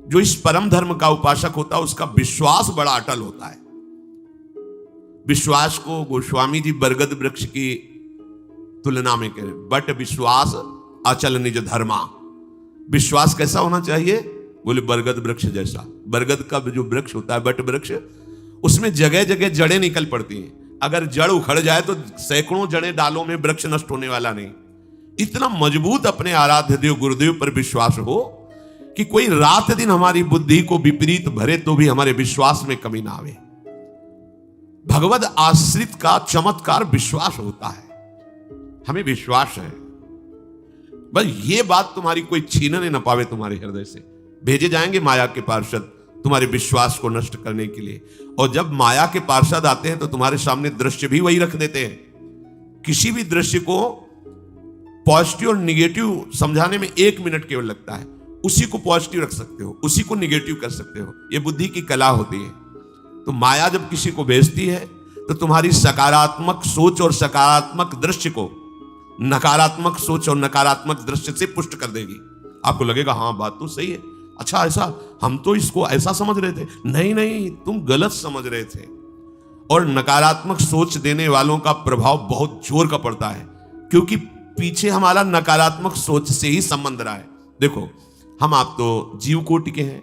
जो इस परम धर्म का उपासक होता है उसका विश्वास बड़ा अटल होता है। विश्वास को गोस्वामी जी बरगद वृक्ष की तुलना में कह रहे, बट विश्वास अचल निज धर्मा। विश्वास कैसा होना चाहिए? बोले बरगद वृक्ष जैसा। बरगद का जो वृक्ष होता है, बट वृक्ष, उसमें जगह जगह जड़ें निकल पड़ती हैं। अगर जड़ उखड़ जाए तो सैकड़ों जड़ें डालों में, वृक्ष नष्ट होने वाला नहीं। इतना मजबूत अपने आराध्य देव गुरुदेव पर विश्वास हो कि कोई रात दिन हमारी बुद्धि को विपरीत भरे तो भी हमारे विश्वास में कमी ना आवे। भगवद आश्रित का चमत्कार विश्वास होता है। हमें विश्वास है, बस ये बात तुम्हारी कोई छीनने न पावे तुम्हारे हृदय से। भेजे जाएंगे माया के पार्षद तुम्हारे विश्वास को नष्ट करने के लिए, और जब माया के पार्षद आते हैं तो तुम्हारे सामने दृश्य भी वही रख देते हैं। किसी भी दृश्य को पॉजिटिव और निगेटिव समझाने में 1 मिनट केवल लगता है। उसी को पॉजिटिव रख सकते हो, उसी को निगेटिव कर सकते हो। यह बुद्धि की कला होती है। तो माया जब किसी को भेजती है तो तुम्हारी सकारात्मक सोच और सकारात्मक दृश्य को नकारात्मक सोच और नकारात्मक दृश्य से पुष्ट कर देगी। आपको लगेगा हाँ बात तो सही है, अच्छा ऐसा, हम तो इसको ऐसा समझ रहे थे। नहीं नहीं, तुम गलत समझ रहे थे। और नकारात्मक सोच देने वालों का प्रभाव बहुत जोर का पड़ता है, क्योंकि पीछे हमारा नकारात्मक सोच से ही संबंध रहा है। देखो, हम आप तो जीव कोटि के हैं,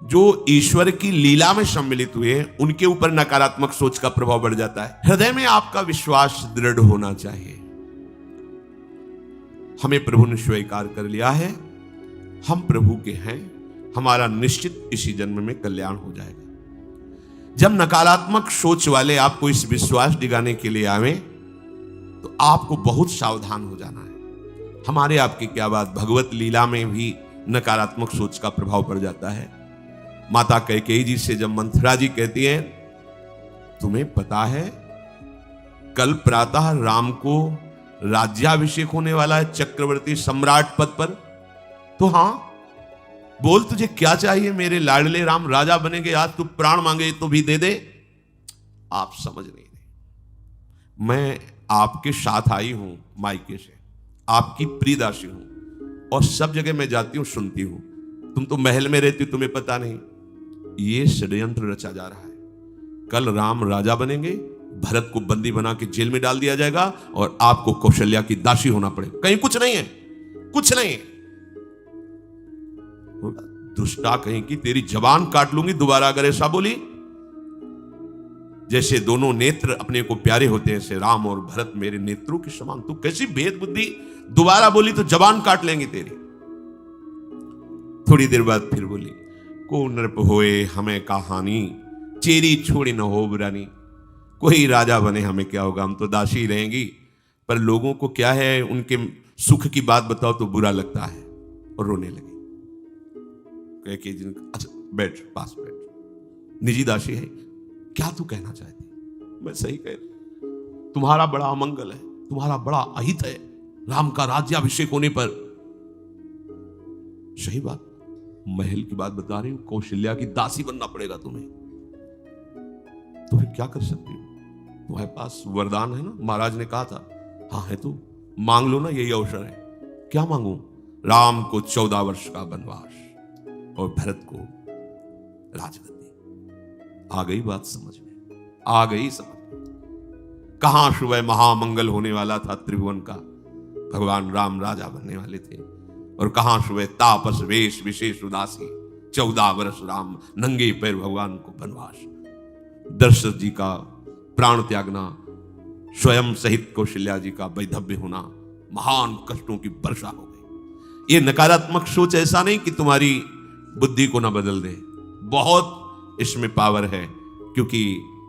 जो ईश्वर की लीला में सम्मिलित हुए हैं, उनके ऊपर नकारात्मक सोच का प्रभाव बढ़ जाता है। हृदय में आपका विश्वास दृढ़ होना चाहिए। हमें प्रभु ने स्वीकार कर लिया है, हम प्रभु के हैं, हमारा निश्चित इसी जन्म में कल्याण हो जाएगा। जब नकारात्मक सोच वाले आपको इस विश्वास दिलाने के लिए आवे तो आपको बहुत सावधान हो जाना है। हमारे आपकी क्या बात, भगवत लीला में भी नकारात्मक सोच का प्रभाव पड़ जाता है। माता कैकेयी जी से जब मंथरा जी कहती हैं, तुम्हें पता है कल प्रातः राम को राज्याभिषेक होने वाला है चक्रवर्ती सम्राट पद पर, तो हां बोल तुझे क्या चाहिए, मेरे लाडले राम राजा बनेंगे, आज तू प्राण मांगे तो भी दे दे। आप समझ नहीं रहे, मैं आपके साथ आई हूं मायके से, आपकी प्रियदासी हूं, और सब जगह मैं जाती हूं सुनती हूं। तुम तो महल में रहती हो, तुम्हें पता नहीं। ये षड्यंत्र रचा जा रहा है। कल राम राजा बनेंगे, भरत को बंदी बना के जेल में डाल दिया जाएगा और आपको कौशल्या की दासी होना पड़ेगा। कहीं कुछ नहीं है, कुछ नहीं है। दुष्टा कहीं की, तेरी जबान काट लूंगी दोबारा अगर ऐसा बोली। जैसे दोनों नेत्र अपने को प्यारे होते हैं, ऐसे राम और भरत मेरे नेत्रों के समान। तू कैसी भेद बुद्धि, दोबारा बोली तो जबान काट लेंगे तेरी। थोड़ी देर बाद फिर बोली, को नृप होए हमें कहानी, चेरी छोड़ी न हो बुरानी। कोई राजा बने हमें क्या होगा, हम तो दासी रहेंगी। पर लोगों को क्या है, उनके सुख की बात बताओ तो बुरा लगता है और रोने लगी। अच्छा बैठ, पास बैठ, निजी दासी है, क्या तू कहना चाहती? मैं सही कह रही, तुम्हारा बड़ा अमंगल है, तुम्हारा बड़ा अहित है राम का राज्याभिषेक होने पर। सही बात, महल की बात बता रही हूं, कौशल्या की दासी बनना पड़ेगा तुम्हें। तो फिर क्या कर सकती हो? तुम्हारे पास वरदान है ना, महाराज ने कहा था। हाँ है, तो मांग लो ना, यही अवसर है। क्या मांगू? राम को 14 वर्ष का वनवास और भरत को राजगद्दी। आ गई बात समझ में, आ गई समझ में। कहां सुबह महामंगल होने वाला था त्रिभुवन का, भगवान राम राजा बनने वाले थे, और कहां सुबह तापस वेश विशेष उदासी, 14 वर्ष राम नंगे पैर भगवान को वनवास। दशरथ जी का प्राण त्यागना, स्वयं सहित कौशल्या जी का वैधव्य होना, महान कष्टों की वर्षा हो गई। ये नकारात्मक सोच ऐसा नहीं कि तुम्हारी बुद्धि को ना बदल दे, बहुत इसमें पावर है, क्योंकि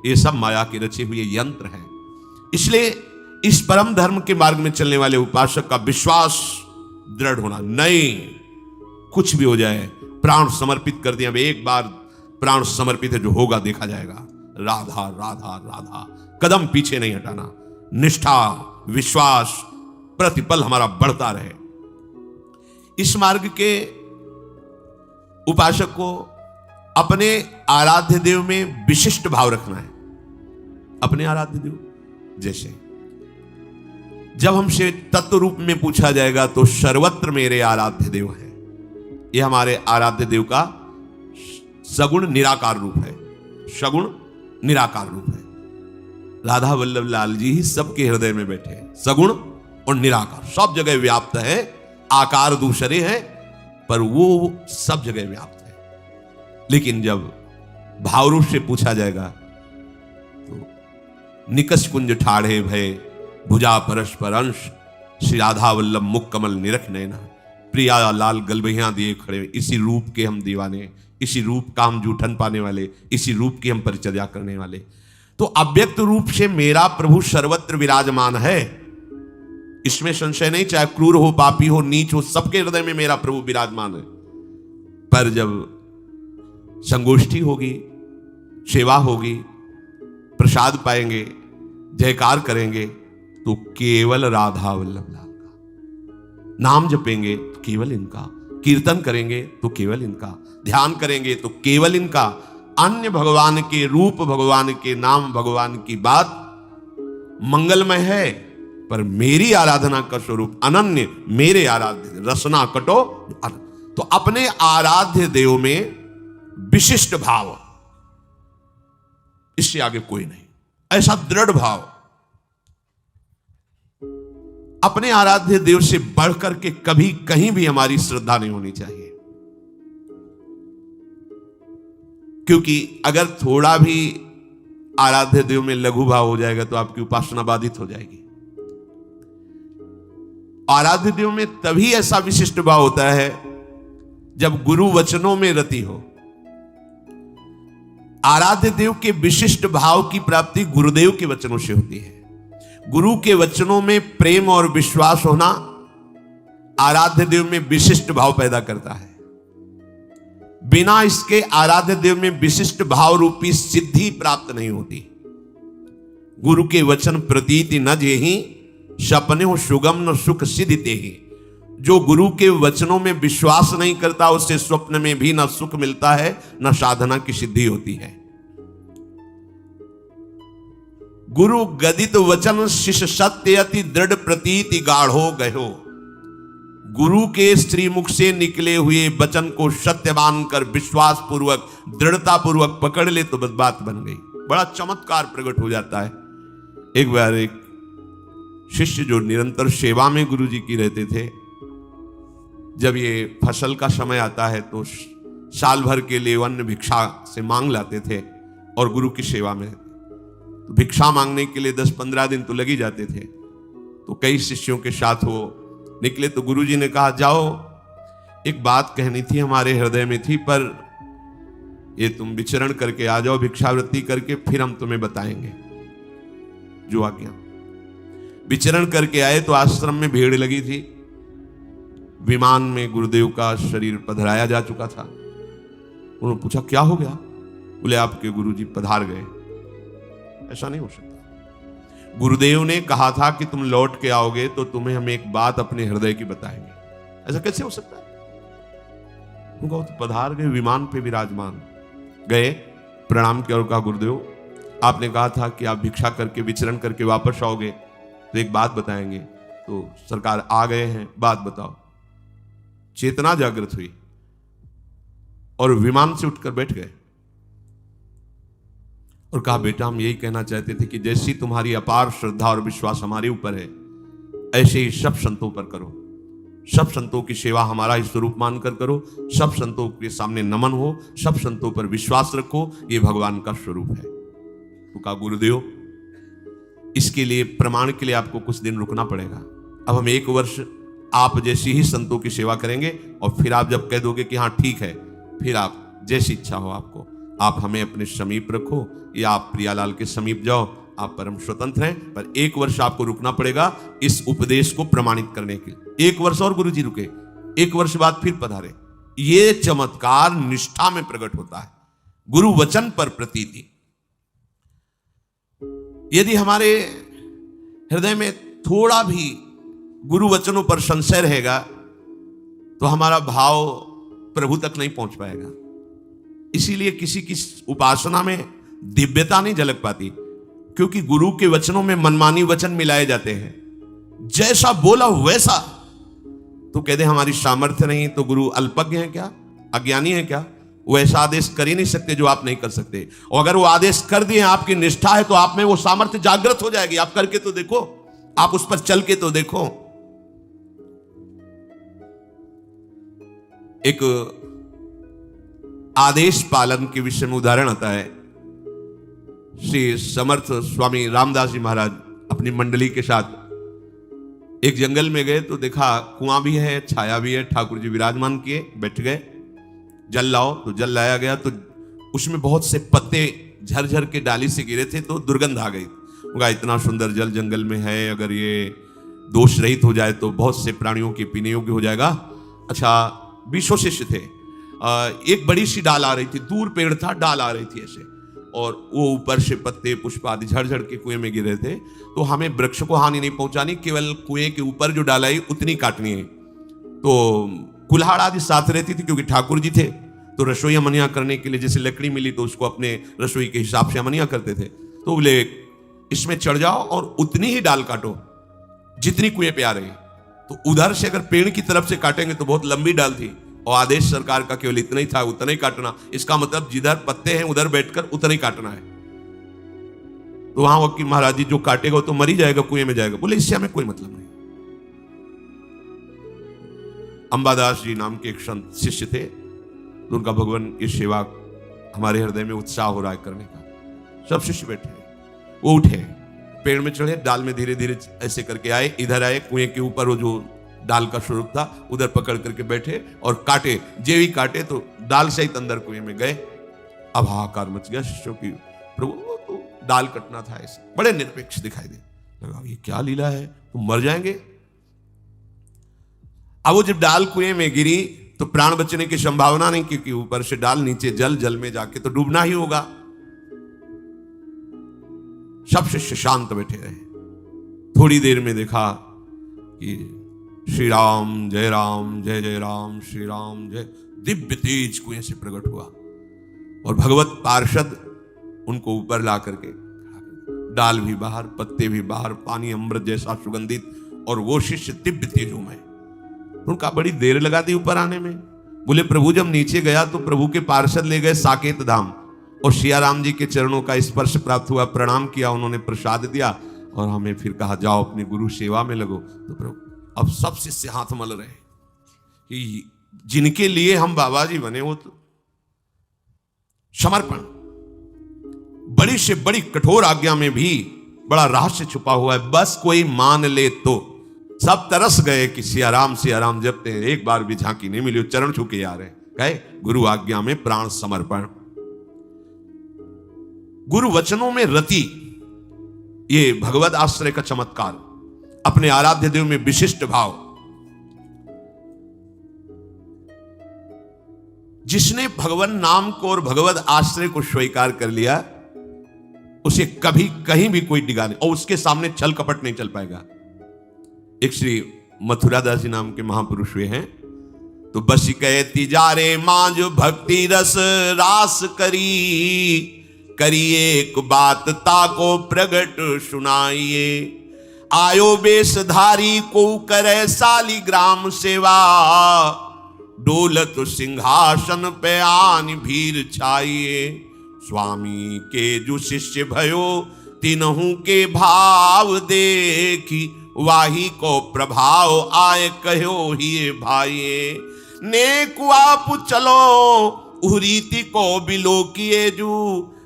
ये सब माया के रचे हुए यंत्र हैं। इसलिए इस परम धर्म के मार्ग में चलने वाले उपासक का विश्वास दृढ़ होना। नहीं, कुछ भी हो जाए, प्राण समर्पित कर दिया। एक बार प्राण समर्पित है, जो होगा देखा जाएगा। राधा राधा राधा, कदम पीछे नहीं हटाना। निष्ठा विश्वास प्रतिपल हमारा बढ़ता रहे। इस मार्ग के उपासक को अपने आराध्य देव में विशिष्ट भाव रखना है। अपने आराध्य देव जैसे जब हमसे तत्व रूप में पूछा जाएगा तो सर्वत्र मेरे आराध्य देव हैं। यह हमारे आराध्य देव का सगुण निराकार रूप है, सगुण निराकार रूप है। राधा वल्लभ लाल जी ही सबके हृदय में बैठे हैं, सगुण और निराकार, सब जगह व्याप्त है। आकार दूसरे हैं पर वो सब जगह व्याप्त है। लेकिन जब भाव रूप से पूछा जाएगा तो निकष कुंज ठाढ़े भय भुजा परस्पर अंश, श्री राधा वल्लभ मुख कमल निरख नैना, प्रिया लाल गलबहियां दिए खड़े, इसी रूप के हम दीवाने, इसी रूप का हम जूठन पाने वाले, इसी रूप की हम परिचर्या करने वाले। तो अव्यक्त रूप से मेरा प्रभु सर्वत्र विराजमान है, इसमें संशय नहीं। चाहे क्रूर हो, पापी हो, नीच हो, सबके हृदय में मेरा प्रभु विराजमान है। पर जब संगोष्ठी होगी, सेवा होगी, प्रसाद पाएंगे, जयकार करेंगे, तो केवल राधा वल्लभ लाल का नाम जपेंगे तो केवल इनका, कीर्तन करेंगे तो केवल इनका, ध्यान करेंगे तो केवल इनका। अन्य भगवान के रूप, भगवान के नाम, भगवान की बात मंगलमय है, पर मेरी आराधना का स्वरूप अनन्य, मेरे आराध्य रसना कटो। तो अपने आराध्य देव में विशिष्ट भाव, इससे आगे कोई नहीं, ऐसा दृढ़ भाव। अपने आराध्य देव से बढ़कर के कभी कहीं भी हमारी श्रद्धा नहीं होनी चाहिए, क्योंकि अगर थोड़ा भी आराध्य देव में लघु भाव हो जाएगा तो आपकी उपासना बाधित हो जाएगी। आराध्य देव में तभी ऐसा विशिष्ट भाव होता है जब गुरु वचनों में रति हो। आराध्य देव के विशिष्ट भाव की प्राप्ति गुरुदेव के वचनों से होती है। गुरु के वचनों में प्रेम और विश्वास होना आराध्य देव में विशिष्ट भाव पैदा करता है। बिना इसके आराध्य देव में विशिष्ट भाव रूपी सिद्धि प्राप्त नहीं होती। गुरु के वचन प्रतीति न जेहि, सपने हो सुगम न सुख सिद्धि तेहि। जो गुरु के वचनों में विश्वास नहीं करता, उसे स्वप्न में भी न सुख मिलता है, न साधना की सिद्धि होती है। गुरु गदित वचन शिष्य सत्य अति दृढ़ प्रतीति गाढ़ो गयो। गुरु के श्रीमुख से निकले हुए वचन को सत्य मानकर विश्वास पूर्वक, दृढ़ता पूर्वक पकड़ ले तो बस बात बन गई। बड़ा चमत्कार प्रकट हो जाता है। एक बार एक शिष्य जो निरंतर सेवा में गुरु जी की रहते थे, जब ये फसल का समय आता है तो साल भर के लिए अन्न भिक्षा से मांग लाते थे और गुरु की सेवा में तो भिक्षा मांगने के लिए 10-15 दिन तो लग ही जाते थे। तो कई शिष्यों के साथ वो निकले तो गुरु जी ने कहा, जाओ, एक बात कहनी थी, हमारे हृदय में थी, पर ये तुम विचरण करके आ जाओ, भिक्षावृत्ति करके, फिर हम तुम्हें बताएंगे जो आज्ञा। विचरण करके आए तो आश्रम में भीड़ लगी थी। विमान में गुरुदेव का शरीर पधराया जा चुका था। उन्होंने पूछा, क्या हो गया? बोले, आपके गुरु जी पधार गए। ऐसा नहीं हो सकता। गुरुदेव ने कहा था कि तुम लौट के आओगे तो तुम्हें हम एक बात अपने हृदय की बताएंगे। ऐसा कैसे हो सकता है? तो पधार गए, विमान पे विराजमान। गए, प्रणाम किया और कहा, गुरुदेव आपने कहा था कि आप भिक्षा करके विचरण करके वापस आओगे तो एक बात बताएंगे। तो सरकार आ गए हैं, बात बताओ। चेतना जागृत हुई और विमान से उठकर बैठ गए और कहा, बेटा हम यही कहना चाहते थे कि जैसी तुम्हारी अपार श्रद्धा और विश्वास हमारे ऊपर है, ऐसे ही सब संतों पर करो। सब संतों की सेवा हमारा ही स्वरूप मानकर करो। सब संतों के सामने नमन हो, सब संतों पर विश्वास रखो, ये भगवान का स्वरूप है। तो कहा, गुरुदेव इसके लिए प्रमाण के लिए आपको कुछ दिन रुकना पड़ेगा। अब हम 1 वर्ष आप जैसी ही संतों की सेवा करेंगे और फिर आप जब कह दोगे कि हाँ ठीक है, फिर आप जैसी इच्छा हो आपको, आप हमें अपने समीप रखो या आप प्रियालाल के समीप जाओ, आप परम स्वतंत्र हैं, पर 1 वर्ष आपको रुकना पड़ेगा इस उपदेश को प्रमाणित करने के लिए। 1 वर्ष और गुरु जी रुके, 1 वर्ष बाद फिर पधारे। ये चमत्कार निष्ठा में प्रकट होता है, गुरु वचन पर प्रतीति। यदि हमारे हृदय में थोड़ा भी गुरु वचनों पर संशय रहेगा तो हमारा भाव प्रभु तक नहीं पहुंच पाएगा। इसीलिए किसी की उपासना में दिव्यता नहीं झलक पाती, क्योंकि गुरु के वचनों में मनमानी वचन मिलाए जाते हैं। जैसा बोला वैसा, तो कहते हमारी सामर्थ्य नहीं तो गुरु अल्पज्ञ है क्या, अज्ञानी है क्या? वो ऐसा आदेश कर ही नहीं सकते जो आप नहीं कर सकते। और अगर वो आदेश कर दिए, आपकी निष्ठा है, तो आप में वो सामर्थ्य जागृत हो जाएगी। आप करके तो देखो, आप उस पर चल के तो देखो। एक आदेश पालन के विषय में उदाहरण आता है। श्री समर्थ स्वामी रामदास जी महाराज अपनी मंडली के साथ एक जंगल में गए तो देखा कुआं भी है, छाया भी है, ठाकुर जी विराजमान किए, बैठ गए। जल लाओ, तो जल लाया गया, तो उसमें बहुत से पत्ते झरझर के डाली से गिरे थे, तो दुर्गंध आ गई। उनका इतना सुंदर जल जंगल में है, अगर ये दोष रहित हो जाए तो बहुत से प्राणियों के पीने योग्य हो जाएगा। अच्छा, 20 शिष्य थे। एक बड़ी सी डाल आ रही थी, दूर पेड़ था, डाल आ रही थी ऐसे, और वो ऊपर से पत्ते पुष्प आदि झड़झड़ के कुएं में गिरे थे। तो हमें वृक्ष को हानि नहीं पहुंचानी, केवल कुएं के ऊपर जो डाल आई उतनी काटनी है। तो कुल्हाड़ आदि साथ रहती थी, क्योंकि ठाकुर जी थे, तो रसोई अमनिया करने के लिए जैसे लकड़ी मिली तो उसको अपने रसोई के हिसाब से अमनिया करते थे। तो बोले इसमें चढ़ जाओ और उतनी ही डाल काटो जितनी कुएं पे आ रही। तो उधर से अगर पेड़ की तरफ से काटेंगे तो बहुत लंबी डाल थी, और आदेश सरकार का केवल इतना ही था, उतना ही काटना। इसका मतलब जिधर पत्ते हैं उधर बैठकर उतना ही काटना है। तो वहां वकील महाराज जी, जो काटेगा तो मर ही जाएगा, कुएं में जाएगा। बोले इससे हमें कोई मतलब नहीं। अंबादास जी नाम के एक संत शिष्य थे, तो उनका भगवान ये सेवा हमारे हृदय में उत्साह हो रहा है करने का। सब शिष्य बैठे, वो उठे, पेड़ में चढ़े, डाल में धीरे धीरे ऐसे करके आए, इधर आए, कुएं के ऊपर वो जो डाल का स्वरूप था उधर पकड़ करके बैठे और काटे। जे भी काटे तो डाल सहित अंदर कुएं में गए। अब हाहाकार मच गया शिष्यों की, प्रभु वो तो डाल कटना था। ऐसे बड़े निरपेक्ष दिखाई दे लगा, ये क्या लीला है, तुम मर जाएंगे। अब वो जब डाल कुएं में गिरी तो प्राण बचने की संभावना नहीं, क्योंकि ऊपर से डाल, नीचे जल, जल में जाके तो डूबना ही होगा। सब शिष्य शांत बैठे रहे। थोड़ी देर में देखा कि श्री राम जय राम, जय जय राम, श्री राम जय, दिव्य तेज कुएं से प्रकट हुआ, और भगवत पार्षद उनको ऊपर ला करके, डाल भी बाहर, पत्ते भी बाहर, पानी अमृत जैसा सुगंधित, और वो शिष्य दिव्य तेजों में। उनका बड़ी देर लगा दी ऊपर आने में। बोले प्रभु जब नीचे गया तो प्रभु के पार्षद ले गए साकेत धाम, और सिया राम जी के चरणों का स्पर्श प्राप्त हुआ, प्रणाम किया, उन्होंने प्रसाद दिया, और हमें फिर कहा जाओ अपनी गुरु सेवा में लगो। तो प्रभु अब सब शिष्य हाथ मल रहे कि जिनके लिए हम बाबा जी बने वो तो समर्पण। बड़ी से बड़ी कठोर आज्ञा में भी बड़ा रहस्य छुपा हुआ है, बस कोई मान ले तो। सब तरस गए कि सिया राम जपते हैं, एक बार भी झांकी नहीं मिली, चरण छू के आ रहे, कहे गुरु आज्ञा में प्राण समर्पण। गुरु वचनों में रति, ये भगवत आश्रय का चमत्कार, अपने आराध्य देव में विशिष्ट भाव। जिसने भगवान नाम को और भगवत आश्रय को स्वीकार कर लिया, उसे कभी कहीं भी कोई डिगा नहीं, और उसके सामने छल कपट नहीं चल पाएगा। एक श्री मथुरादास जी नाम के महापुरुष हुए हैं, तो बस कहे तिजारे मांझ भक्ति रस रास करी, करिए एक बात ताको प्रगट सुनाइए। आयो बेसधारी को करे सालिग्राम सेवा, डोलत सिंहासन पे आन भीर छाइए। स्वामी के जो शिष्य भयो तिनहु के भाव देखी, वाही को प्रभाव आए कहो ही भाइये। नेक आप चलो उरीति को बिलो किए जू,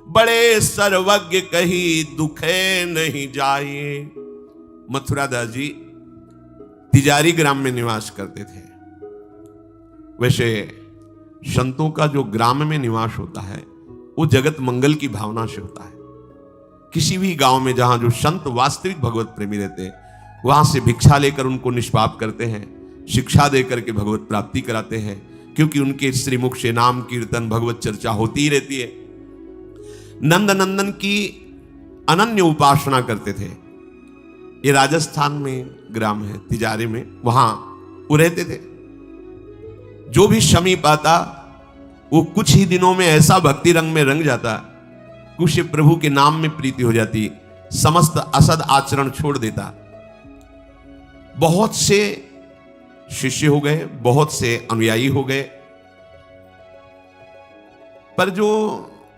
बड़े सर्वज्ञ कही दुखे नहीं जाइए। मथुरादास जी तिजारी ग्राम में निवास करते थे। वैसे संतों का जो ग्राम में निवास होता है वो जगत मंगल की भावना से होता है। किसी भी गांव में जहां जो संत वास्तविक भगवत प्रेमी रहते हैं, वहां से भिक्षा लेकर उनको निष्पाप करते हैं, शिक्षा देकर के भगवत प्राप्ति कराते हैं, क्योंकि उनके श्रीमुख से नाम कीर्तन भगवत चर्चा होती ही रहती है। नंद नंदन की अनन्य उपासना करते थे। ये राजस्थान में ग्राम है तिजारे में, वहां वो रहते थे। जो भी समीप आता वो कुछ ही दिनों में ऐसा भक्ति रंग में रंग जाता, कुछ प्रभु के नाम में प्रीति हो जाती, समस्त असद आचरण छोड़ देता। बहुत से शिष्य हो गए, बहुत से अनुयायी हो गए। पर जो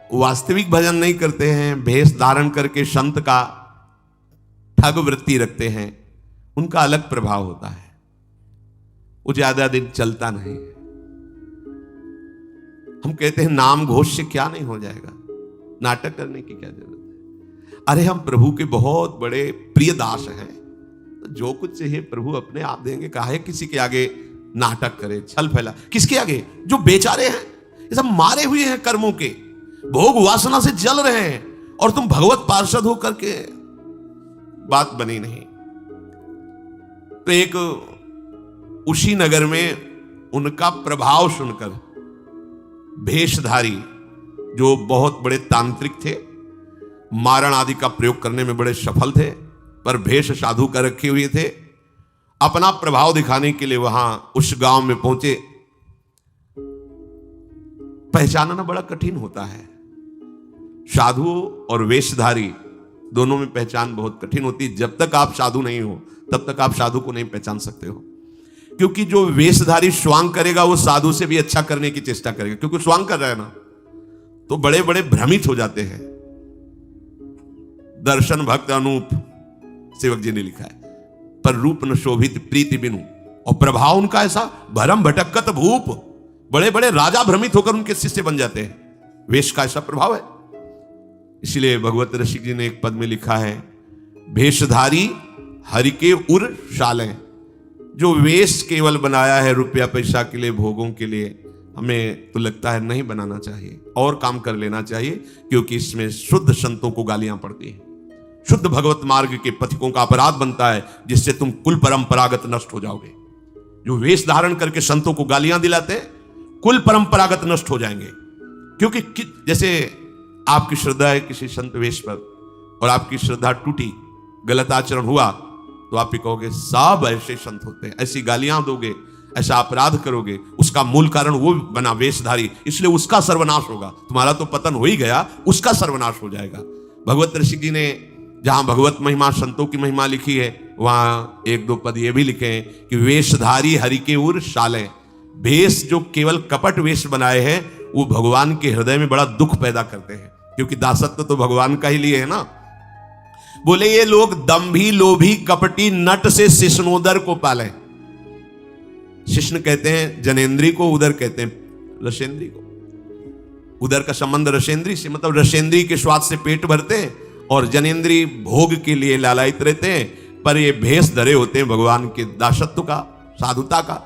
वास्तविक भजन नहीं करते हैं, भेष धारण करके संत का ठग वृत्ति रखते हैं, उनका अलग प्रभाव होता है, वो ज्यादा दिन चलता नहीं। हम कहते हैं नाम घोष से क्या नहीं हो जाएगा, नाटक करने की क्या जरूरत है। अरे हम प्रभु के बहुत बड़े प्रिय दास हैं, तो जो कुछ चाहिए प्रभु अपने आप देंगे। काहे किसी के आगे नाटक करे, छल फैला। किसके आगे? जो बेचारे हैं, ये सब मारे हुए हैं कर्मों के, भोग वासना से जल रहे हैं, और तुम भगवत पार्षद होकर के बात बनी नहीं। तो एक उसी नगर में उनका प्रभाव सुनकर भेषधारी, जो बहुत बड़े तांत्रिक थे, मारण आदि का प्रयोग करने में बड़े सफल थे, पर भेष साधु का रखे हुए थे, अपना प्रभाव दिखाने के लिए वहां उस गांव में पहुंचे। पहचानना बड़ा कठिन होता है, साधु और वेशधारी दोनों में पहचान बहुत कठिन होती है। जब तक आप साधु नहीं हो तब तक आप साधु को नहीं पहचान सकते हो, क्योंकि जो वेशधारी स्वांग करेगा वो साधु से भी अच्छा करने की चेष्टा करेगा, क्योंकि स्वांग कर रहा है ना, तो बड़े बड़े भ्रमित हो जाते हैं। दर्शन भक्त अनूप, सेवक जी ने लिखा है, पर रूप न शोभित प्रीति बिनु, और प्रभाव उनका ऐसा भरम भटकत भूप, बड़े बड़े राजा भ्रमित होकर उनके शिष्य बन जाते हैं। वेश का ऐसा प्रभाव है। इसलिए भगवत ऋषि जी ने एक पद में लिखा है, भेषधारी हरि के उर शाले। जो वेश केवल बनाया है रुपया पैसा के लिए, भोगों के लिए, हमें तो लगता है नहीं बनाना चाहिए, और काम कर लेना चाहिए, क्योंकि इसमें शुद्ध संतों को गालियां पड़ती हैं, शुद्ध भगवत मार्ग के पथिकों का अपराध बनता है, जिससे तुम कुल परंपरागत नष्ट हो जाओगे। जो वेश धारण करके संतों को गालियां दिलाते हैं, कुल परंपरागत नष्ट हो जाएंगे। क्योंकि जैसे आपकी श्रद्धा है किसी संत वेश पर, और आपकी श्रद्धा टूटी, गलत आचरण हुआ, तो आप ही कहोगे सब ऐसे संत होते हैं, ऐसी गालियां दोगे, ऐसा अपराध करोगे, उसका मूल कारण वो बना वेशधारी, इसलिए उसका सर्वनाश होगा। तुम्हारा तो पतन हो ही गया, उसका सर्वनाश हो जाएगा। भगवत ऋषि जी ने जहां भगवत महिमा, संतों की महिमा लिखी है, वहां एक दो पद ये भी लिखे हैं कि वेशधारी हरि के उर शाले। भेष जो केवल कपट वेश बनाए हैं, वो भगवान के हृदय में बड़ा दुख पैदा करते हैं, क्योंकि दासत्व तो भगवान का ही लिए है ना। बोले ये लोग दंभी लोभी कपटी नट से शिष्णोदर को पाले। शिष्ण कहते हैं जनेन्द्री को, उदर कहते हैं रसेंद्री को। उदर का संबंध रसेंद्री से, मतलब रसेंद्री के स्वाद से पेट भरते हैं, और जनेन्द्री भोग के लिए लालायित रहते हैं। पर ये भेष धरे होते हैं भगवान के दासत्व का, साधुता का।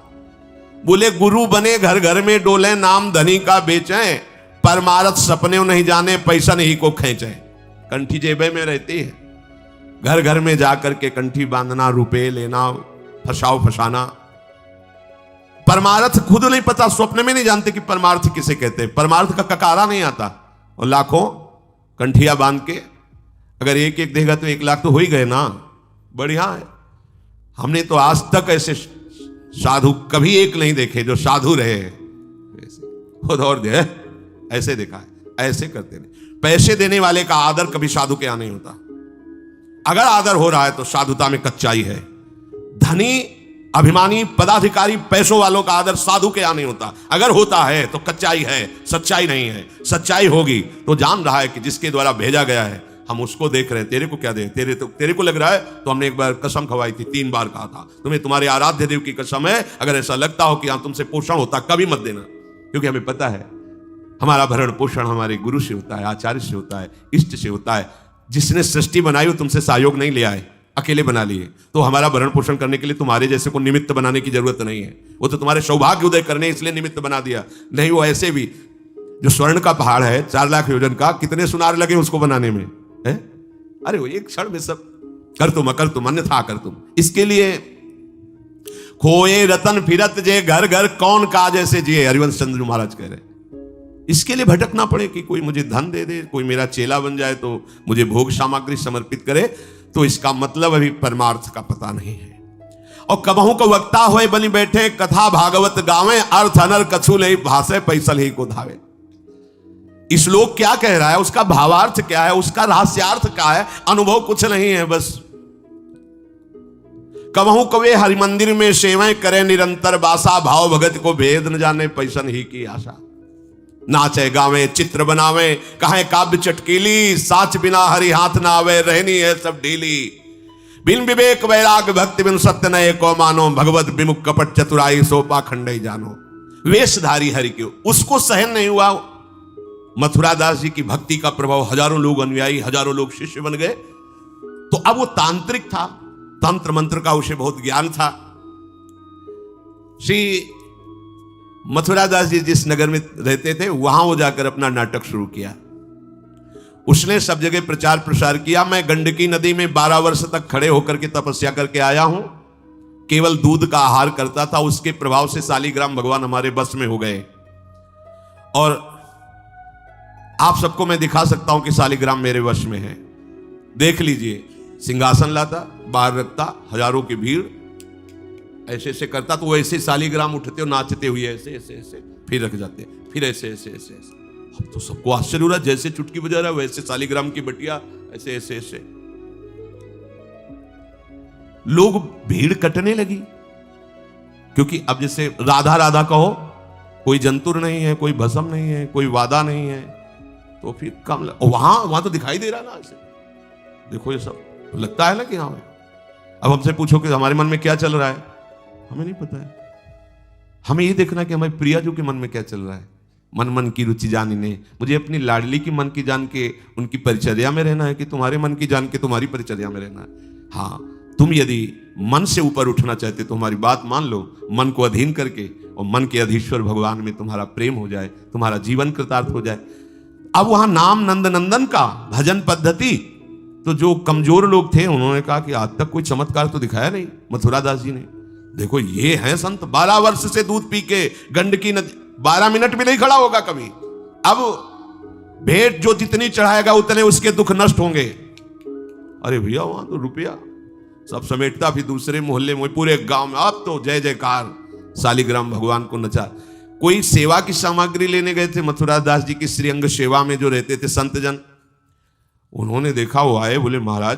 बोले गुरु बने घर घर में डोले, नाम धनी का बेचे, परमारथ सपने नहीं जाने, पैसा नहीं को खींचे। कंठी जेबे में रहती है, घर घर में जाकर के कंठी बांधना, रुपए लेना, फसाओ फसाना। परमार्थ खुद नहीं पता, स्वप्न में नहीं जानते कि परमार्थ किसे कहते हैं। परमार्थ का ककारा नहीं आता, और लाखों कंठिया बांध के अगर एक एक देगा तो 1 लाख तो हो ही गए ना, बढ़िया है। हमने तो आज तक ऐसे साधु कभी एक नहीं देखे जो साधु रहे खुद और दे ऐसे देखा है, ऐसे करते नहीं। पैसे देने वाले का आदर कभी साधु के यहां नहीं होता। अगर आदर हो रहा है तो साधुता में कच्चाई है। धनी अभिमानी पदाधिकारी पैसों वालों का आदर साधु के यहां नहीं होता। अगर होता है तो कच्चाई है, सच्चाई नहीं है। सच्चाई होगी तो जान रहा है कि जिसके द्वारा भेजा गया है हम उसको देख रहे हैं। तेरे को क्या दे, तेरे को लग रहा है तो हमने एक बार कसम खवाई थी, 3 बार कहा था तुम्हें तुम्हारे आराध्य देव की कसम है, अगर ऐसा लगता हो कि हाँ तुमसे पोषण होता कभी मत देना, क्योंकि हमें पता है हमारा भरण पोषण हमारे गुरु से होता है, आचार्य से होता है, इष्ट से होता है। जिसने सृष्टि बनाई वो तुमसे सहयोग नहीं ले आए, अकेले बना लिए। तो हमारा भरण पोषण करने के लिए तुम्हारे जैसे को निमित्त बनाने की जरूरत नहीं है। वो तो तुम्हारे सौभाग्य उदय करने इसलिए निमित्त बना दिया। नहीं वो ऐसे भी जो स्वर्ण का पहाड़ है 4 लाख योजन का, कितने सुनार लगे उसको बनाने में है? अरे वो एक क्षण में सब कर तुम अकर तुम अन्यथा कर तुम। इसके लिए खोए रतन फिरत जे घर घर कौन काज ऐसे जिए, हरिवंश चंद्र महाराज कह रहे। इसके लिए भटकना पड़े कि कोई मुझे धन दे दे, कोई मेरा चेला बन जाए तो मुझे भोग सामग्री समर्पित करे, तो इसका मतलब अभी परमार्थ का पता नहीं है। और कबहू को वक्ता होए बनी बैठे, कथा भागवत गावे, अर्थ अनर कछु ले भाषे पैसल ही को धावे। इस श्लोक क्या कह रहा है, उसका भावार्थ क्या है, उसका रहस्यार्थ क्या है, अनुभव कुछ नहीं है। बस कबहू कवे हरिमंदिर में सेवाएं करे निरंतर बासा, भाव भगत को भेद न जाने पैसन ही की आशा। नाचे गावे चित्र बनावे, कहे काव्य चटकीली, साच बिना हरि हाथ ना आवे, रहनी है सब ढीली। बिन विवेक वैराग भक्ति बिन सत्य नये को मानो, भगवत विमुख कपट चतुराई सोपा खंडे जानो। वेशधारी हरि के उसको सहन नहीं हुआ। मथुरा दास जी की भक्ति का प्रभाव, हजारों लोग अनुयायी, हजारों लोग शिष्य बन गए। तो अब वो तांत्रिक था, तंत्र मंत्र का उसे बहुत ज्ञान था। श्री मथुरा दास जी जिस नगर में रहते थे वहां वो जाकर अपना नाटक शुरू किया। उसने सब जगह प्रचार प्रसार किया। मैं गंडकी नदी में 12 वर्ष तक खड़े होकर के तपस्या करके आया हूं, केवल दूध का आहार करता था। उसके प्रभाव से शालिग्राम भगवान हमारे बस में हो गए। और आप सबको मैं दिखा सकता हूं कि शालिग्राम मेरे वश में है। देख लीजिए, सिंहासन लाता, बाहर रखता, हजारों की भीड़, ऐसे ऐसे करता तो वो ऐसे शालिग्राम उठते और नाचते हुए ऐसे ऐसे ऐसे, फिर रख जाते, फिर ऐसे ऐसे ऐसे ऐसे। अब तो सबको आश्चर्य हो रहा, जैसे चुटकी बजा रहा है वैसे शालिग्राम की बटिया ऐसे ऐसे ऐसे। लोग भीड़ कटने लगी, क्योंकि अब जैसे राधा राधा कहो, कोई जंतुर नहीं है, कोई भस्म नहीं है, कोई वादा नहीं है, तो फिर कम वहां तो दिखाई दे रहा ना ऐसे। देखो ये सब तो लगता है ना कि हाँ। अब हमसे पूछो कि हमारे मन में क्या चल रहा है, हमें नहीं पता है। हमें ये देखना कि हमारे प्रियाजू के मन में क्या चल रहा है। मन मन की रुचि जानिने, मुझे अपनी लाडली की मन की जान के उनकी परिचर्या में रहना है कि तुम्हारे मन की जान के तुम्हारी परिचर्या में रहना है। हाँ, तुम यदि मन से ऊपर उठना चाहते तो हमारी बात मान लो, मन को अधीन करके, और मन के अधीश्वर भगवान में तुम्हारा प्रेम हो जाए, तुम्हारा जीवन कृतार्थ हो जाए। अब वहां नाम नंद नंदन का भजन पद्धति, तो जो कमजोर लोग थे उन्होंने कहा कि आज तक कोई चमत्कार तो दिखाया नहीं मथुरा दास जी ने। देखो ये है संत, 12 वर्ष से दूध पी के गंडकी नदी, 12 मिनट भी नहीं खड़ा होगा कभी। अब भेंट जो जितनी चढ़ाएगा उतने उसके दुख नष्ट होंगे। अरे भैया वहां तो रुपया सब समेटता, फिर दूसरे मोहल्ले में, पूरे गांव में अब तो जय जयकार, शालिग्राम भगवान को नचा। कोई सेवा की सामग्री लेने गए थे मथुरा दास जी की श्रीअंग सेवा में जो रहते थे संत जन, उन्होंने देखा, वो आए, बोले महाराज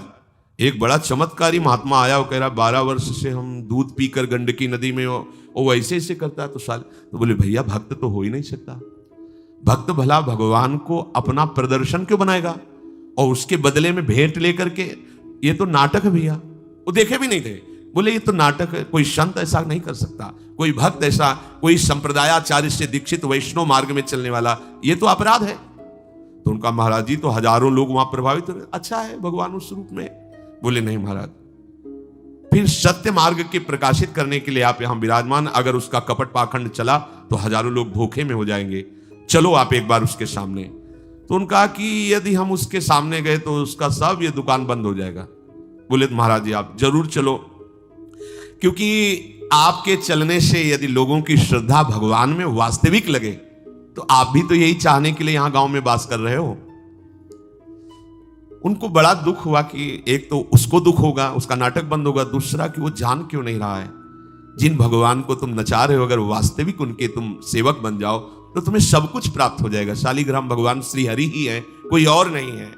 एक बड़ा चमत्कारी महात्मा आया, वो कह रहा 12 वर्ष से हम दूध पीकर गंडकी नदी में, वो ऐसे ऐसे करता है। तो बोले भैया भक्त तो हो ही नहीं सकता। भक्त भला भगवान को अपना प्रदर्शन क्यों बनाएगा, और उसके बदले में भेंट लेकर के, ये तो नाटक है भैया। वो देखे भी नहीं थे, बोले ये तो नाटक है, कोई संत ऐसा नहीं कर सकता, कोई भक्त ऐसा, कोई संप्रदायाचार्य से दीक्षित वैष्णव मार्ग में चलने वाला, ये तो अपराध है। तो उनका महाराज जी तो हजारों लोग वहां प्रभावित हो रहे, अच्छा है भगवान उस रूप में। बोले नहीं महाराज, फिर सत्य मार्ग के प्रकाशित करने के लिए आप यहां विराजमान, अगर उसका कपट पाखंड चला तो हजारों लोग भूखे में हो जाएंगे, चलो आप एक बार उसके सामने। तो उनका कि यदि हम उसके सामने गए तो उसका सब ये दुकान बंद हो जाएगा। बोले तो महाराज जी आप जरूर चलो, क्योंकि आपके चलने से यदि लोगों की श्रद्धा भगवान में वास्तविक लगे तो आप भी तो यही चाहने के लिए यहां गांव में वास कर रहे हो। उनको बड़ा दुख हुआ कि एक तो उसको दुख होगा, उसका नाटक बंद होगा, दूसरा कि वो जान क्यों नहीं रहा है जिन भगवान को तुम नचा रहे हो, अगर वास्तविक उनके तुम सेवक बन जाओ तो तुम्हें सब कुछ प्राप्त हो जाएगा। शालिग्राम भगवान श्री हरि ही है, कोई और नहीं है।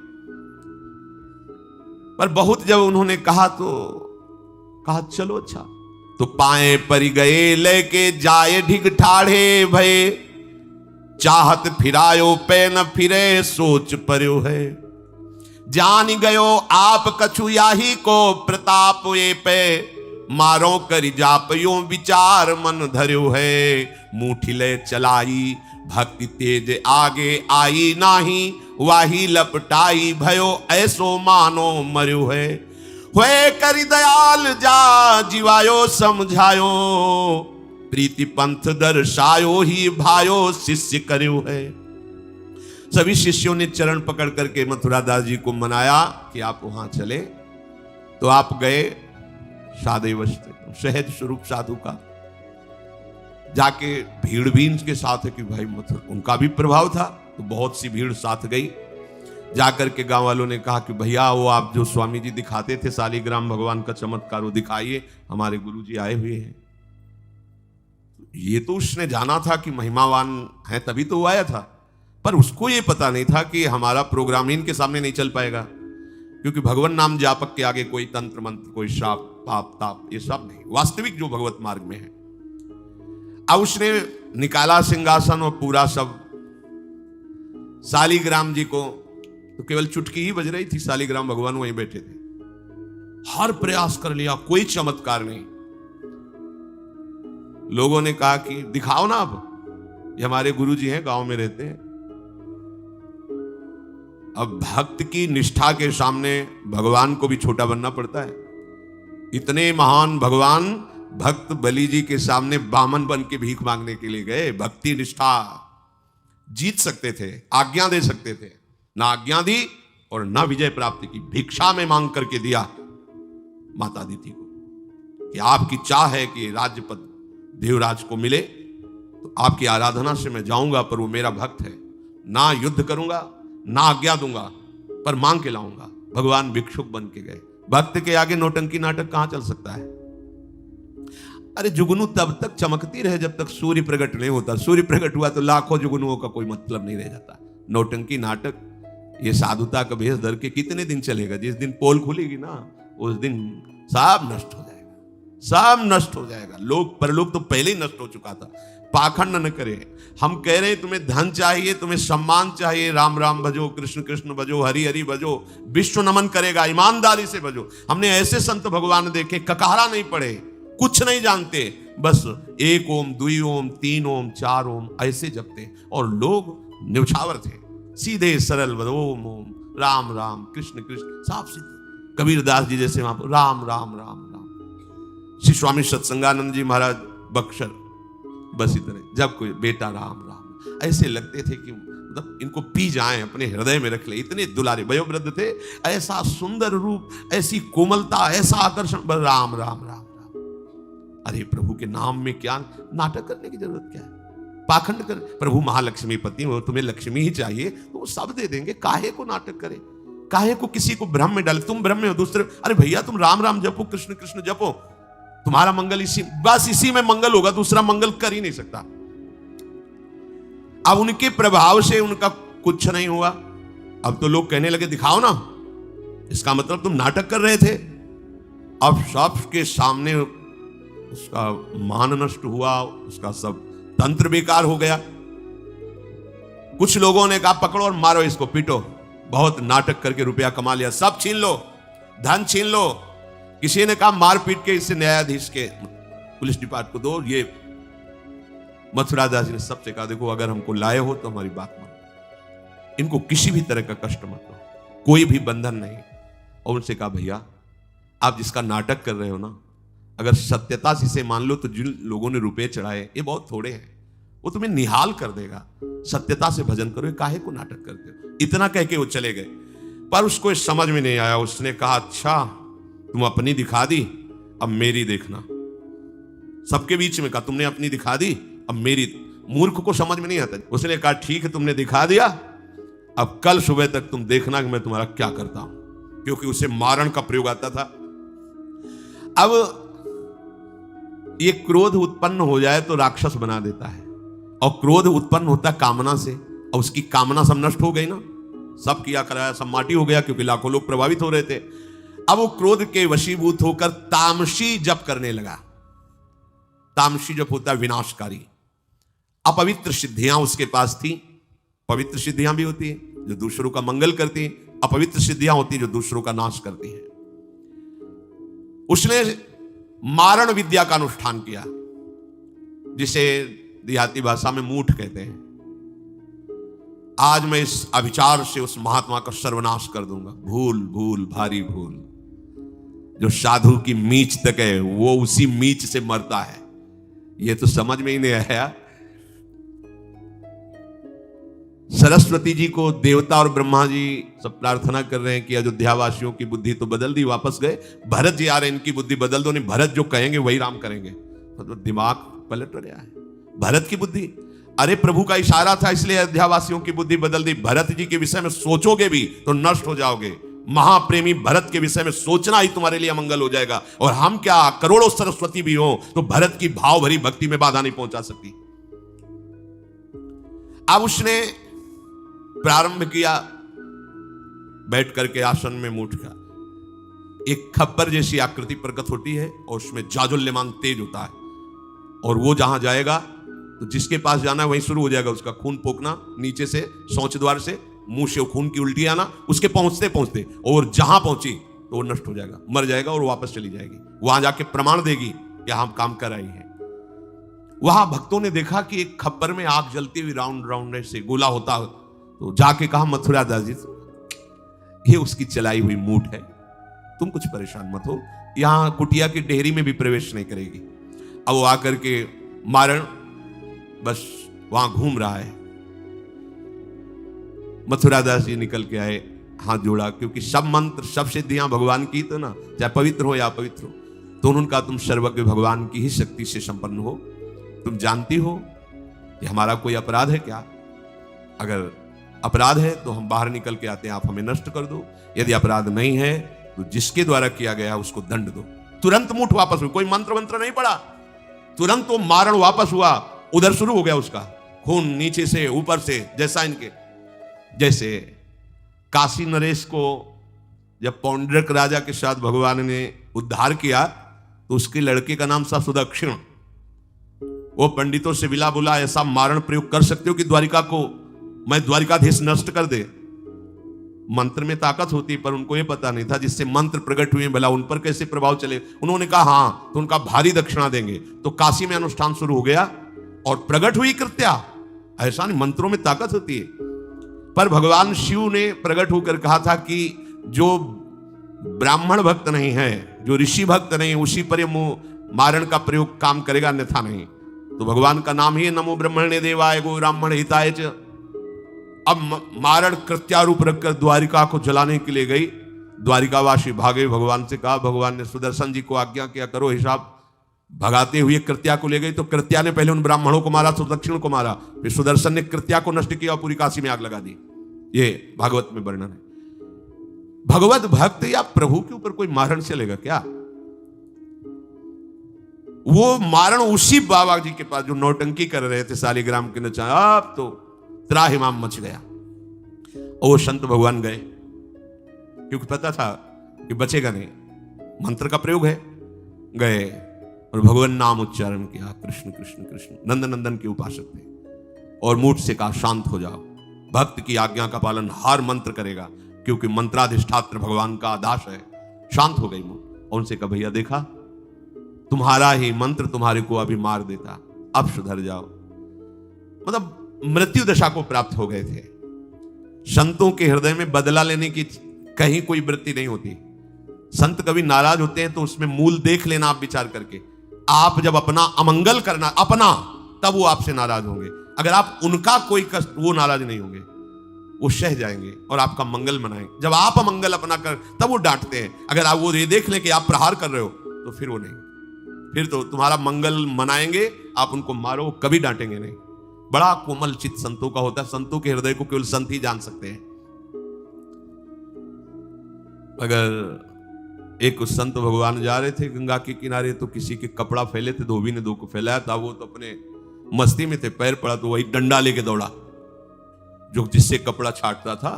पर बहुत जब उन्होंने कहा तो कहा चलो अच्छा, तो पाए परि गए लेके जाए ढिग ठाढ़े भये, चाहत फिरायो पे न फिरे सोच पर्यो है, जान गयो आप कछु याही को प्रताप ये पे, मारो करि जाप यो विचार मन धर्यो है, मुठिले चलाई भक्ति तेज आगे आई नाही, वाही लपटाई भयो ऐसो मानो मर्यो है, हुए करि दयाल जा जीवायो समझायो, प्रीति पंथ दर्शायो ही भायो शिष्य कर्यो है। सभी शिष्यों ने चरण पकड़ करके मथुरा दास जी को मनाया कि आप वहां चले। तो आप गए सादे सहज स्वरूप साधु का, जाके भीड़ भी इनके साथ है कि भाई मथुरा, उनका भी प्रभाव था तो बहुत सी भीड़ साथ गई। जाकर के गांव वालों ने कहा कि भैया वो आप जो स्वामी जी दिखाते थे शालिग्राम भगवान का चमत्कार वो दिखाइए, हमारे गुरुजी आए हुए हैं। ये तो उसने जाना था कि महिमावान है तभी तो वो आया था, पर उसको ये पता नहीं था कि हमारा प्रोग्राम इनके सामने नहीं चल पाएगा, क्योंकि भगवान नाम जापक के आगे कोई तंत्र मंत्र, कोई श्राप पाप ताप ये सब नहीं, वास्तविक जो भगवत मार्ग में है। अब उसने निकाला सिंहासन और पूरा सब शालिग्राम जी को तो केवल चुटकी ही बज रही थी, शालिग्राम भगवान वहीं बैठे थे। हर प्रयास कर लिया, कोई चमत्कार नहीं। लोगों ने कहा कि दिखाओ ना, अब ये हमारे गुरु जी हैं, गांव में रहते हैं। अब भक्त की निष्ठा के सामने भगवान को भी छोटा बनना पड़ता है। इतने महान भगवान भक्त बलि जी के सामने बामन बन के भीख मांगने के लिए गए। भक्ति निष्ठा जीत सकते थे, आज्ञा दे सकते थे, ना आज्ञा दी और ना विजय प्राप्ति की। भिक्षा में मांग करके दिया माता अदिति को कि आपकी चाह है कि राज्य पद देवराज को मिले, तो आपकी आराधना से मैं जाऊंगा, पर वो मेरा भक्त है, ना युद्ध करूंगा ना आज्ञा दूंगा, पर मांग के लाऊंगा। भगवान भिक्षुक बन के गए। भक्त के आगे नौटंकी नाटक कहां चल सकता है? अरे जुगनू तब तक चमकती रहे जब तक सूर्य प्रकट नहीं होता। सूर्य प्रकट हुआ तो लाखों जुगनुओं का कोई मतलब नहीं रह जाता। नौटंकी नाटक, ये साधुता का भेष धर के कितने दिन चलेगा? जिस दिन पोल खुलेगी ना, उस दिन सब नष्ट हो जाएगा, सब नष्ट हो जाएगा। लोग परलोक तो पहले ही नष्ट हो चुका था। पाखंड न करे। हम कह रहे हैं तुम्हें धन चाहिए, तुम्हें सम्मान चाहिए, राम राम भजो, कृष्ण कृष्ण भजो, हरि हरि भजो, विश्व नमन करेगा, ईमानदारी से भजो। हमने ऐसे संत भगवान देखे, ककारा नहीं पड़े, कुछ नहीं जानते, बस 1 ओम 2 ओम 3 ओम 4 ओम ऐसे जपते, और लोग न्यौछावर थे, सीधे सरल ओम ओम राम राम कृष्ण कृष्ण, साफ सीधे। कबीरदास जी जैसे वहां राम राम राम राम। श्री स्वामी सत्संगानंद जी महाराज बक्सर, बस इतने। जब कोई बेटा राम राम, ऐसे लगते थे कि मतलब इनको पी जाएं, अपने हृदय में रख ले। इतने दुलारे वयोवृद्ध थे, ऐसा सुंदर रूप, ऐसी कोमलता, ऐसा आकर्षण, राम राम राम राम। अरे प्रभु के नाम में क्या नाटक करने की जरूरत क्या है? पाखंड कर। प्रभु महालक्ष्मी पति हो, तुम्हें लक्ष्मी ही चाहिए तो वो सब दे देंगे। काहे को नाटक करे? काहे को किसी को भ्रम में डाले? तुम भ्रम में हो, दूसरे अरे भैया तुम राम राम जपो, कृष्ण कृष्ण जपो, तुम्हारा मंगल इसी, बस इसी में मंगल होगा, दूसरा मंगल कर ही नहीं सकता। अब उनके प्रभाव से उनका कुछ नहीं हुआ। अब तो लोग कहने लगे दिखाओ ना, इसका मतलब तुम नाटक कर रहे थे। अब सबके सामने उसका मान नष्ट हुआ, उसका सब तंत्र बेकार हो गया। कुछ लोगों ने कहा पकड़ो और मारो इसको, पीटो, बहुत नाटक करके रुपया कमा लिया, सब छीन लो, धन छीन लो। किसी ने कहा मार पीट के इसे न्यायाधीश के पुलिस डिपार्टमेंट को दो। ये मथुरा दास जी ने सबसे कहा देखो अगर हमको लाए हो तो हमारी बात मानो, इनको किसी भी तरह का कष्ट मत दो, कोई भी बंधन नहीं। और उनसे कहा भैया आप जिसका नाटक कर रहे हो ना, अगर सत्यता से इसे मान लो तो जिन लोगों ने रुपए चढ़ाए ये बहुत थोड़े हैं, वो तुम्हें निहाल कर देगा। सत्यता से भजन करो, काहे को नाटक करते हो? इतना कह के वो चले गए। पर उसको समझ में नहीं आया। उसने कहा अच्छा तुम अपनी दिखा दी, अब मेरी देखना। सबके बीच में कहा तुमने अपनी दिखा दी, अब मेरी। मूर्ख को समझ में नहीं आता। उसने कहा ठीक है तुमने दिखा दिया, अब कल सुबह तक तुम देखना कि मैं तुम्हारा क्या करता हूं, क्योंकि उसे मारण का प्रयोग आता था। अब ये क्रोध उत्पन्न हो जाए तो राक्षस बना देता है, और क्रोध उत्पन्न होता है कामना से, और उसकी कामना सब नष्ट हो गई ना, सब किया कराया सब माटी हो गया, क्योंकि लाखों लोग प्रभावित हो रहे थे। अब वो क्रोध के वशीभूत होकर तामसी जप करने लगा। तामसी जप होता है विनाशकारी। अपवित्र सिद्धियां उसके पास थी। पवित्र सिद्धियां भी होती है जो दूसरों का मंगल करती हैं, अपवित्र सिद्धियां होती है जो दूसरों का नाश करती हैं। उसने मारण विद्या का अनुष्ठान किया, जिसे देहाती भाषा में मूठ कहते हैं। आज मैं इस अभिचार से उस महात्मा का सर्वनाश कर दूंगा। भूल भूल भारी भूल। जो साधु की मीच तक है वो उसी मीच से मरता है, ये तो समझ में ही नहीं आया। सरस्वती जी को देवता और ब्रह्मा जी सब प्रार्थना कर रहे हैं कि अयोध्या वासियों की बुद्धि तो बदल दी, वापस गए। भरत जी आ रहे हैं, इनकी बुद्धि बदल दो, नहीं भरत जो कहेंगे वही राम करेंगे। मतलब दिमाग पलट गया है। भरत की बुद्धि, अरे प्रभु का इशारा था इसलिए अयोध्या वासियों की बुद्धि बदल दी। भरत जी के विषय में सोचोगे भी तो नष्ट हो जाओगे। महाप्रेमी भरत के विषय में सोचना ही तुम्हारे लिए अमंगल हो जाएगा। और हम क्या, करोड़ों सरस्वती भी हो तो भरत की भाव भरी भक्ति में बाधा नहीं पहुंचा सकती। अब उसने प्रारंभ किया, बैठ करके आसन में मूठ का एक खप्पर जैसी आकृति प्रकट होती है और उसमें जाजुल्यमान तेज होता है, और वो जहां जाएगा तो जिसके पास जाना है वहीं शुरू हो जाएगा उसका खून पोकना, नीचे से शौच द्वार से मुंह से खून की उल्टी आना, उसके पहुंचते पहुंचते, और जहां पहुंची तो वो नष्ट हो जाएगा, मर जाएगा और वापस चली जाएगी, वहां जाके प्रमाण देगी कि हम काम कर आई है। वहां भक्तों ने देखा कि एक खप्पर में आग जलती हुई राउंड राउंड से गोला होता, तो जाके कहा मथुरा दास जी ये उसकी चलाई हुई मूठ है, तुम कुछ परेशान मत हो, यहां कुटिया की डेहरी में भी प्रवेश नहीं करेगी। अब वो आकर के मारण बस वहां घूम रहा है। मथुरा दास जी निकल के आए, हाथ जोड़ा, क्योंकि सब मंत्र सब सिद्धियां भगवान की, तो ना चाहे पवित्र हो या अपवित्र हो, तो उन्होंने कहा तुम सर्वज्ञ भगवान की ही शक्ति से संपन्न हो, तुम जानती हो कि हमारा कोई अपराध है क्या? अगर अपराध है तो हम बाहर निकल के आते हैं, आप हमें नष्ट कर दो, यदि अपराध नहीं है तो जिसके द्वारा किया गया उसको दंड दो। तुरंत मूठ वापस हुई, कोई मंत्र मंत्र नहीं पड़ा, तुरंत वो मारण वापस हुआ, उधर शुरू हो गया उसका खून, नीचे से ऊपर से, जैसा इनके, जैसे काशी नरेश को जब पौंड्रक राजा के साथ भगवान ने उद्धार किया तो उसके लड़के का नाम था सुदक्षिण। वो पंडितों से बिला बुला ऐसा मारण प्रयोग कर सकते हो कि द्वारिका को मैं द्वारिकाधीश नष्ट कर दे। मंत्र में ताकत होती, पर उनको ये पता नहीं था जिससे मंत्र प्रकट हुए भला उन पर कैसे प्रभाव चले। उन्होंने कहा हाँ, तो उनका भारी दक्षिणा देंगे। तो काशी में अनुष्ठान शुरू हो गया और प्रकट हुई कृत्या। ऐसा नहीं, मंत्रों में ताकत होती है। पर भगवान शिव ने प्रकट होकर कहा था कि जो ब्राह्मण भक्त नहीं है, जो ऋषि भक्त नहीं, उसी पर मारण का प्रयोग काम करेगा, अन्यथा नहीं। तो भगवान का नाम ही नमो ब्रह्मणे देवाय गो ब्राह्मण हिताय च। अब मारण कृत्यारूप रखकर द्वारिका को जलाने के लिए गई। द्वारिकावासी भागे, भगवान से कहा, भगवान ने सुदर्शन जी को आज्ञा किया करो हिसाब। भगाते हुए कृत्या को ले गई, तो कृत्या ने पहले उन ब्राह्मणों को मारा, सुदक्षिण को मारा, फिर सुदर्शन ने कृत्या को नष्ट किया और पूरी काशी में आग लगा दी। ये भागवत में वर्णन है। भगवत भक्त या प्रभु के ऊपर कोई मारण चलेगा क्या? वो मारण उसी बाबा जी के पास जो नौटंकी कर रहे थे शालिग्राम के नचा, अब तो त्राहिमाम मच गया। और वो संत भगवान गए, क्योंकि पता था कि बचेगा नहीं, मंत्र का प्रयोग है। गए और भगवान नाम उच्चारण किया, कृष्ण कृष्ण कृष्ण। नंद नंदन के उपासक थे और मूठ से कहा शांत हो जाओ। भक्त की आज्ञा का पालन हर मंत्र करेगा, क्योंकि मंत्राधिष्ठात्र भगवान का आदेश है। शांत हो गई मूठ और उनसे कहा भैया देखा, तुम्हारा ही मंत्र तुम्हारे को अभी मार देता, अब सुधर जाओ। मतलब मृत्यु दशा को प्राप्त हो गए थे। संतों के हृदय में बदला लेने की कहीं कोई वृत्ति नहीं होती। संत कभी नाराज होते हैं तो उसमें मूल देख लेना आप विचार करके। आप जब अपना अमंगल करना अपना, तब वो आपसे नाराज होंगे। अगर आप उनका कोई कष्ट, वो नाराज नहीं होंगे, वो सह जाएंगे और आपका मंगल मनाएंगे। जब आप अमंगल अपना कर, तब वो डांटते हैं। अगर आप वो ये देख लें कि आप प्रहार कर रहे हो, तो फिर वो नहीं, फिर तो तुम्हारा मंगल मनाएंगे, आप उनको मारो, कभी डांटेंगे नहीं। बड़ा कोमल चित्त संतों का होता है। संतों के हृदय को केवल संत ही जान सकते हैं। अगर एक संत भगवान जा रहे थे गंगा के किनारे, तो किसी के कपड़ा फैले थे, धोबी ने दो को फैलाया था। वो तो अपने मस्ती में थे, पैर पड़ा तो वही डंडा लेके दौड़ा जो जिससे कपड़ा छाटता था।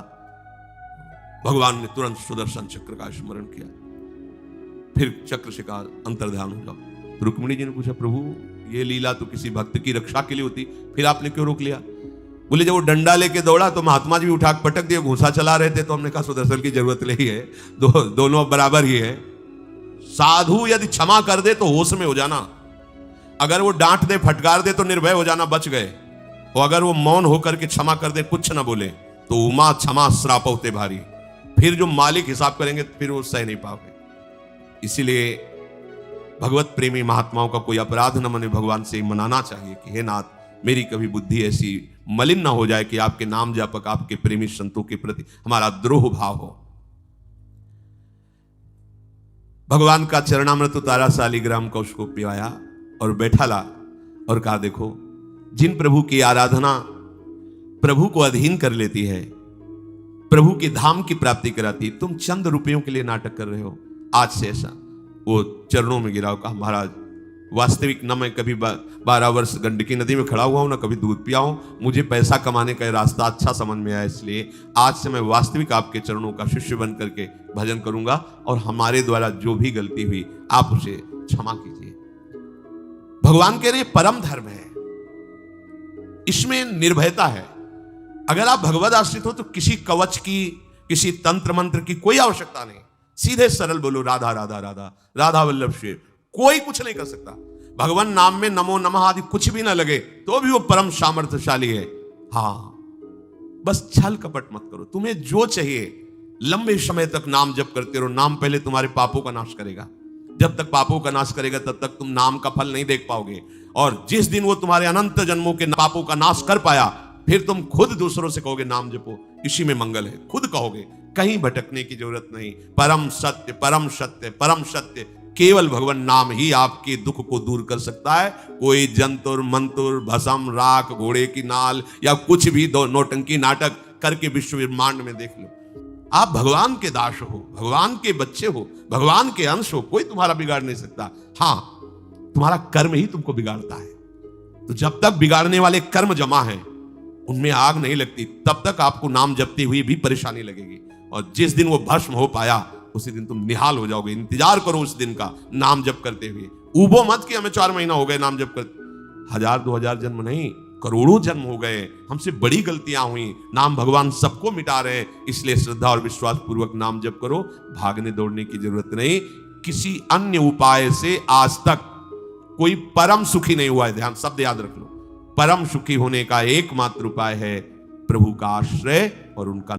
भगवान ने तुरंत सुदर्शन चक्र का स्मरण किया, फिर चक्र से कहा अंतर्ध्यान हो जाओ। तो रुक्मिणी जी ने पूछा प्रभु ये लीला तो किसी भक्त की रक्षा के लिए होती, फिर आपने क्यों रोक लिया? बोले जब वो डंडा लेके दौड़ा तो महात्मा जी उठा पटक दिए, घूसा चला रहे थे, तो हमने कहा सुदर्शन की जरूरत नहीं है, दोनों बराबर ही है। साधु यदि क्षमा कर दे तो होश में हो जाना, अगर वो डांट दे फटकार दे तो निर्भय हो जाना, बच गए। और अगर वो मौन होकर के क्षमा कर दे, कुछ ना बोले, तो उमा क्षमा श्राप होते भारी। फिर जो मालिक हिसाब करेंगे फिर वो सह नहीं पाओगे। इसीलिए भगवत प्रेमी महात्माओं का कोई अपराध न मने, भगवान से मनाना चाहिए कि हे नाथ मेरी कभी बुद्धि ऐसी मलिन ना हो जाए कि आपके नाम जापक, आपके प्रेमी संतों के प्रति हमारा द्रोह भाव हो। भगवान का चरणामृत उतारा, शालिग्राम का उसको पिवाया और बैठा ला और कहा देखो, जिन प्रभु की आराधना प्रभु को अधीन कर लेती है, प्रभु के धाम की प्राप्ति कराती, तुम चंद रुपयों के लिए नाटक कर रहे हो। आज से ऐसा वो चरणों में गिरा, कहा महाराज वास्तविक न मैं कभी 12 वर्ष गंडकी नदी में खड़ा हुआ हूं, ना कभी दूध पिया हूं। मुझे पैसा कमाने का रास्ता अच्छा समझ में आया, इसलिए आज से मैं वास्तविक आपके चरणों का शिष्य बन करके भजन करूंगा, और हमारे द्वारा जो भी गलती हुई आप उसे क्षमा कीजिए। भगवान कह रहे परम धर्म है, इसमें निर्भयता है। अगर आप भगवद आश्रित हो तो किसी कवच की, किसी तंत्र मंत्र की कोई आवश्यकता नहीं। सीधे सरल बोलो राधा राधा राधा, राधा वल्लभ शिव। कोई कुछ नहीं कर सकता। भगवान नाम में नमो नमः आदि कुछ भी ना लगे तो भी वो परम सामर्थ्यशाली है। हाँ, बस छल कपट मत करो। तुम्हें जो चाहिए लंबे समय तक नाम जप करते रहो। नाम पहले तुम्हारे पापों का नाश करेगा। जब तक पापों का नाश करेगा तब तक तुम नाम का फल नहीं देख पाओगे। और जिस दिन वो तुम्हारे अनंत जन्मों के पापों का नाश कर पाया, फिर तुम खुद दूसरों से कहोगे नाम जपो, इसी में मंगल है। खुद कहोगे, कहीं भटकने की जरूरत नहीं। परम सत्य, परम सत्य, परम सत्य, केवल भगवान नाम ही आपके दुख को दूर कर सकता है। कोई जंतुर मंतुर, भस्म, राख, घोड़े की नाल या कुछ भी दो नौटंकी नाटक करके विश्व ब्रह्मांड में देख लो। आप भगवान के दास हो, भगवान के बच्चे हो, भगवान के अंश हो। कोई तुम्हारा बिगाड़ नहीं सकता। हाँ, तुम्हारा कर्म ही तुमको बिगाड़ता है। तो जब तक बिगाड़ने वाले कर्म जमा हैं, उनमें आग नहीं लगती, तब तक आपको नाम जपते हुए भी परेशानी लगेगी। और जिस दिन वो भस्म हो पाया, उसी दिन तुम निहाल हो जाओगे। इंतजार करो उस दिन का, नाम जप करते हुए। ऊबो मत कि हमें 4 महीना हो गए नाम जप करते। 1000-2000 जन्म नहीं, करोड़ों जन्म हो गए। हमसे बड़ी गलतियां हुई। नाम भगवान सबको मिटा रहे हैं। इसलिए श्रद्धा और विश्वास पूर्वक नाम जप करो। भागने दौड़ने की जरूरत नहीं। किसी अन्य उपाय से आज तक कोई परम सुखी नहीं हुआ है। ध्यान, शब्द याद रख लो। परम सुखी होने का एकमात्र उपाय है प्रभु का आश्रय और उनका